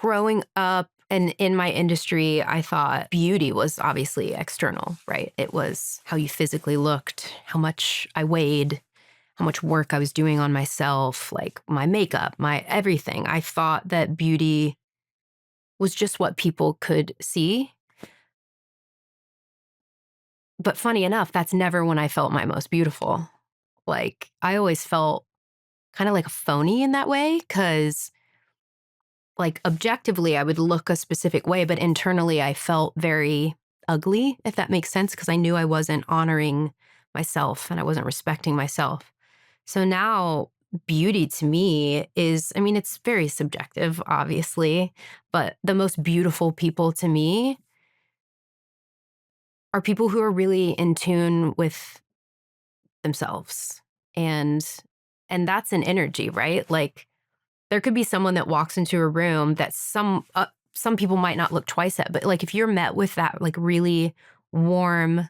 growing up and in my industry, I thought beauty was obviously external, right? It was how you physically looked, how much I weighed, how much work I was doing on myself, like my makeup, my everything. I thought that beauty was just what people could see. But funny enough, that's never when I felt my most beautiful. Like I always felt kind of like a phony in that way because like objectively I would look a specific way, but internally I felt very ugly, if that makes sense, because I knew I wasn't honoring myself and I wasn't respecting myself. So now beauty to me is, I mean, it's very subjective, obviously, but the most beautiful people to me are people who are really in tune with themselves. And that's an energy, right? Like there could be someone that walks into a room that some people might not look twice at, but like if you're met with that like really warm,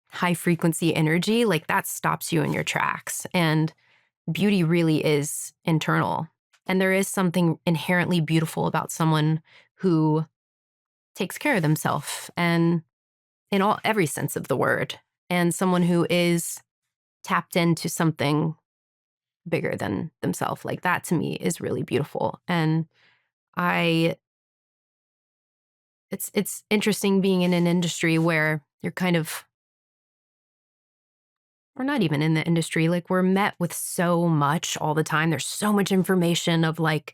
high frequency energy, like that stops you in your tracks. And beauty really is internal. And there is something inherently beautiful about someone who takes care of themselves and in every sense of the word, and someone who is tapped into something bigger than themselves. Like that to me is really beautiful. And I it's interesting being in an industry where you're kind of we're not even in the industry, like we're met with so much all the time. There's so much information of like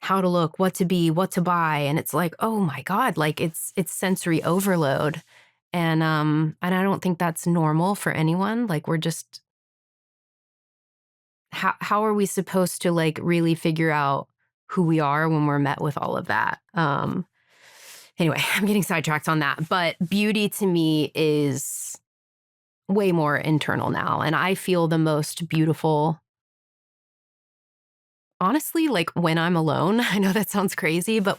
how to look, what to be, what to buy, and it's like, "Oh my god," like it's sensory overload. And I don't think that's normal for anyone. Like we're just how are we supposed to like really figure out who we are when we're met with all of that? Anyway, I'm getting sidetracked on that, but beauty to me is way more internal now, and I feel the most beautiful honestly, like when I'm alone. I know that sounds crazy, but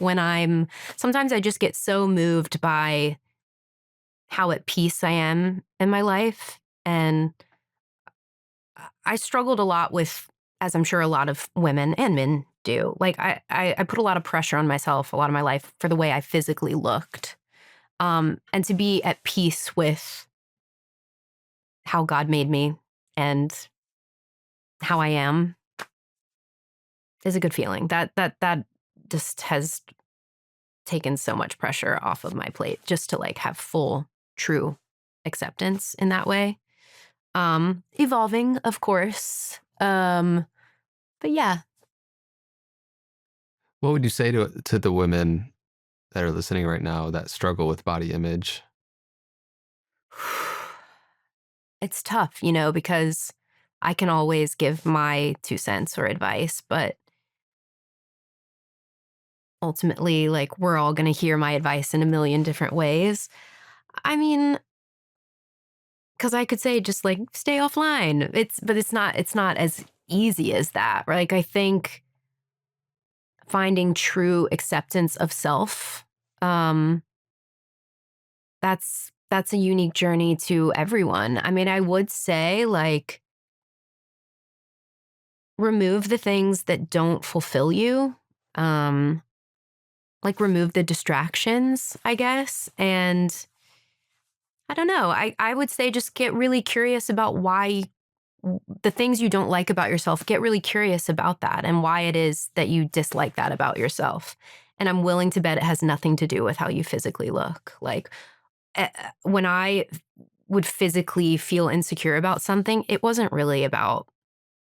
sometimes I just get so moved by how at peace I am in my life. And I struggled a lot with, as I'm sure a lot of women and men do. Like I put a lot of pressure on myself a lot of my life for the way I physically looked. And to be at peace with how God made me and how I am is a good feeling. That just has taken so much pressure off of my plate just to like have full true acceptance in that way. Evolving, of course. But yeah. What would you say to the women that are listening right now that struggle with body image? It's tough, because I can always give my 2 cents or advice, but ultimately, like, we're all gonna hear my advice in a million different ways. I mean, because I could say just, like, stay offline. But it's not as easy as that, right? Like, I think finding true acceptance of self, um, that's a unique journey to everyone. I mean, I would say, like, remove the things that don't fulfill you. Um, like remove the distractions, I guess. And I don't know. I would say just get really curious about why the things you don't like about yourself, get really curious about that and why it is that you dislike that about yourself. And I'm willing to bet it has nothing to do with how you physically look. Like when I would physically feel insecure about something, it wasn't really about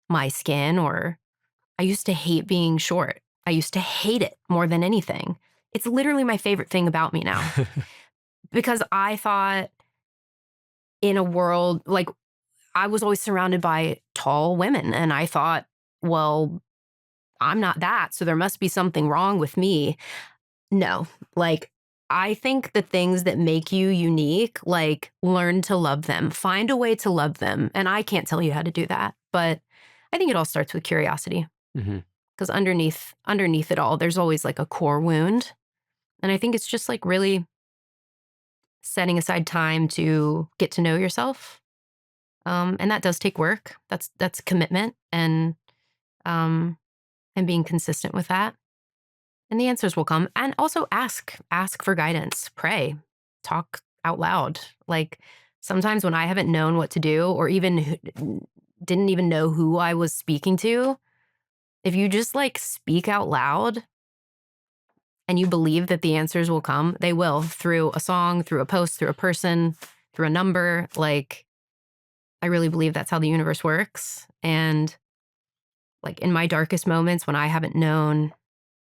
my skin or I used to hate being short. I used to hate it more than anything. It's literally my favorite thing about me now because I thought in a world like I was always surrounded by tall women and I thought, well, I'm not that, so there must be something wrong with me. No, like I think the things that make you unique, like learn to love them, find a way to love them. And I can't tell you how to do that, but I think it all starts with curiosity. Mhm. Because underneath it all, there's always like a core wound. And I think it's just like really setting aside time to get to know yourself. And that does take work. That's commitment um, and being consistent with that. And the answers will come. And also ask for guidance, pray, talk out loud. Like sometimes when I haven't known what to do or even didn't even know who I was speaking to, if you just like speak out loud and you believe that the answers will come, they will through a song, through a post, through a person, through a number. Like I really believe that's how the universe works. And like in my darkest moments when I haven't known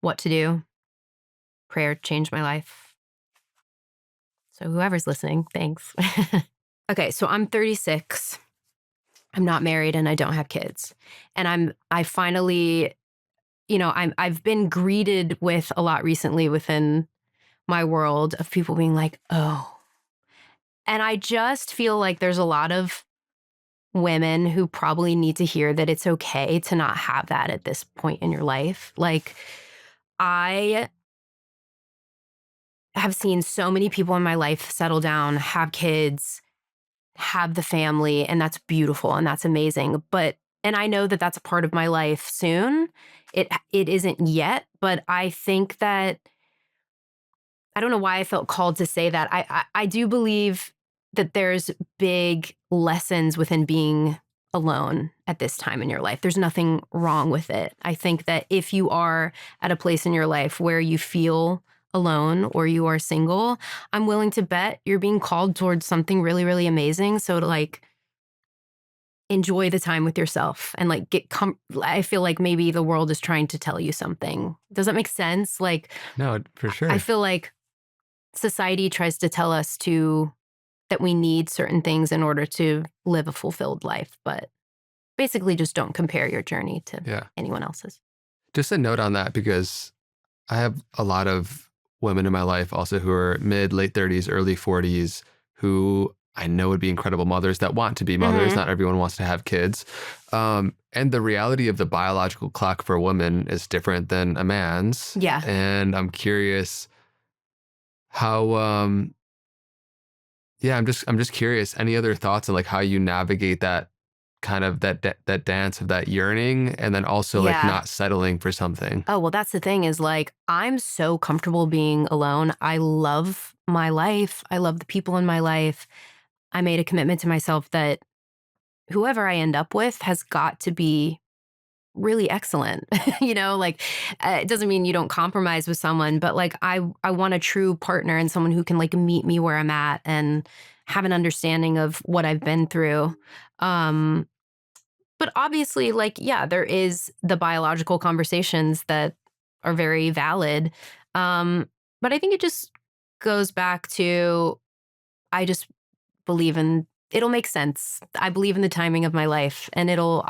what to do, prayer changed my life. So whoever's listening, thanks. Okay, so I'm 36. I'm not married and I don't have kids. And I finally, I've been greeted with a lot recently within my world of people being like, "Oh." And I just feel like there's a lot of women who probably need to hear that it's okay to not have that at this point in your life. Like I have seen so many people in my life settle down, have kids, have the family, and that's beautiful and that's amazing. And I know that that's a part of my life soon. It isn't yet, but I think that I don't know why I felt called to say that. I do believe that there's big lessons within being alone at this time in your life. There's nothing wrong with it. I think that if you are at a place in your life where you feel alone or you are single, I'm willing to bet you're being called towards something really, really amazing. So to like enjoy the time with yourself and like I feel like maybe the world is trying to tell you something. Does that make sense? Like No, for I sure. feel like society tries to tell us that we need certain things in order to live a fulfilled life, but basically just don't compare your journey to Yeah. anyone else's. Just a note on that because I have a lot of women in my life also who are mid, late 30s, early 40s who I know would be incredible mothers that want to be mothers. Mhm. Not everyone wants to have kids. And the reality of the biological clock for a woman is different than a man's. Yeah. And I'm curious how yeah, I'm just curious. Any other thoughts on like how you navigate that kind of that dance of that yearning and then also like Yeah. not settling for something? Oh, well, that's the thing is like, I'm so comfortable being alone. I love my life. I love the people in my life. I made a commitment to myself that whoever I end up with has got to be really excellent. Like it doesn't mean you don't compromise with someone, but like I want a true partner and someone who can like meet me where I'm at and have an understanding of what I've been through. Um but obviously like yeah, there is the biological conversations that are very valid. But I think it just goes back to I just believe in it'll make sense. I believe in the timing of my life and it'll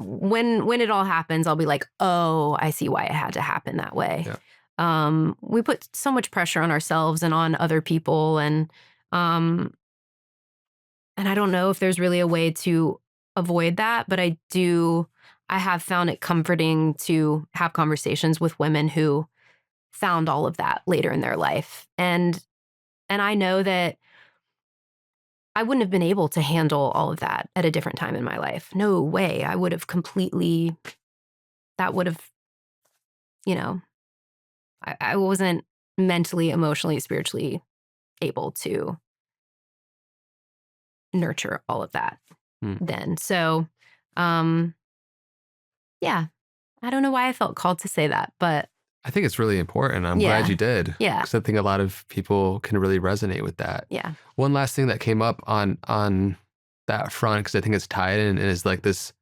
when it all happens, I'll be like, "Oh, I see why it had to happen that way." Yeah. We put so much pressure on ourselves and on other people um and I don't know if there's really a way to avoid that, but I have found it comforting to have conversations with women who found all of that later in their life. And I know that I wouldn't have been able to handle all of that at a different time in my life. No way. I would have completely, that would have, you know, I wasn't mentally, emotionally, spiritually able to nurture all of that Hmm. then. So, um, yeah, I don't know why I felt called to say that, but I think it's really important. I'm glad yeah, you did yeah, because I think a lot of people can really resonate with that. yeah. One last thing that came up on that front, because I think it's tied in, is like this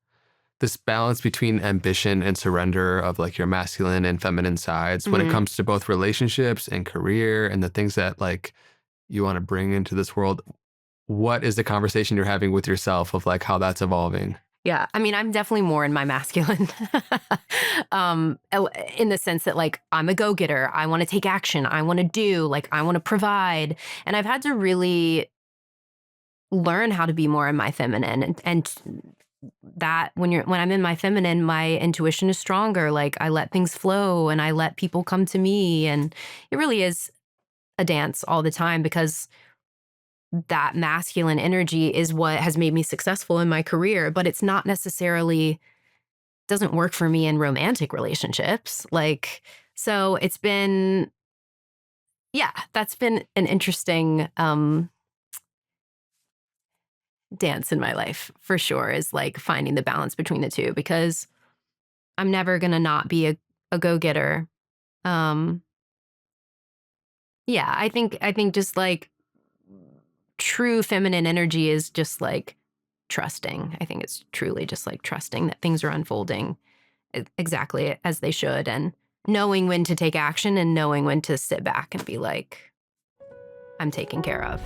balance between ambition and surrender of like your masculine and feminine sides when it Mhm. comes to both relationships and career and the things that like you want to bring into this world. What is the conversation you're having with yourself of like how that's evolving? Yeah, I mean, I'm definitely more in my masculine, in the sense that like I'm a go-getter. I want to take action. I want to do. Like I want to provide, and I've had to really learn how to be more in my feminine, and that when I'm in my feminine, my intuition is stronger. Like I let things flow, and I let people come to me, and it really is a dance all the time because that masculine energy is what has made me successful in my career, but it's not necessarily doesn't work for me in romantic relationships. Like So it's been, yeah, that's been an interesting dance in my life for sure, is like finding the balance between the two, because I'm never going to not be a go-getter. Um, yeah, I think just like true feminine energy is just like trusting. I think it's truly just like trusting that things are unfolding exactly as they should, and knowing when to take action and knowing when to sit back and be like, I'm taken care of.